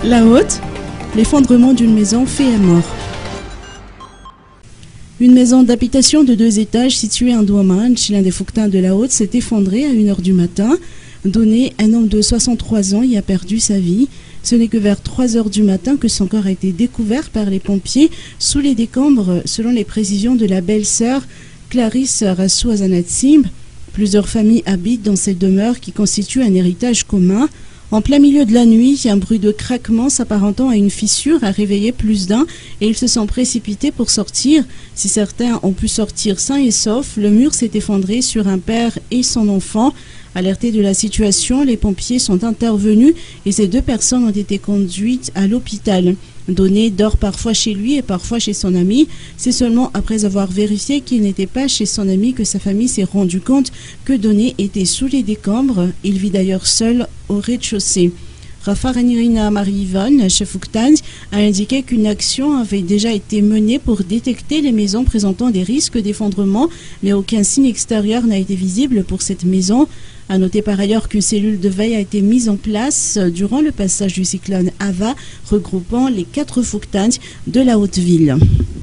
La Haute, l'effondrement d'une maison fait à mort. Une maison d'habitation de 2 étages située en Douaman, chez l'un des Fouctans de la Haute, s'est effondrée à 1h du matin. Donné, un homme de 63 ans y a perdu sa vie. Ce n'est que vers 3h du matin que son corps a été découvert par les pompiers sous les décombres, selon les précisions de la belle-sœur Clarisse Rassou Azanatsim. Plusieurs familles habitent dans cette demeure qui constitue un héritage commun. En plein milieu de la nuit, un bruit de craquement s'apparentant à une fissure a réveillé plus d'un et ils se sont précipités pour sortir. Si certains ont pu sortir sains et saufs, le mur s'est effondré sur un père et son enfant. Alertés de la situation, les pompiers sont intervenus et ces 2 personnes ont été conduites à l'hôpital. Donné dort parfois chez lui et parfois chez son ami. C'est seulement après avoir vérifié qu'il n'était pas chez son ami que sa famille s'est rendu compte que Donné était sous les décombres. Il vit d'ailleurs seul au rez-de-chaussée. Rafa Ranirina Marie-Yvonne, chef Fouctans, a indiqué qu'une action avait déjà été menée pour détecter les maisons présentant des risques d'effondrement, mais aucun signe extérieur n'a été visible pour cette maison. A noter par ailleurs qu'une cellule de veille a été mise en place durant le passage du cyclone Ava, regroupant les 4 Fouctans de la Haute-Ville.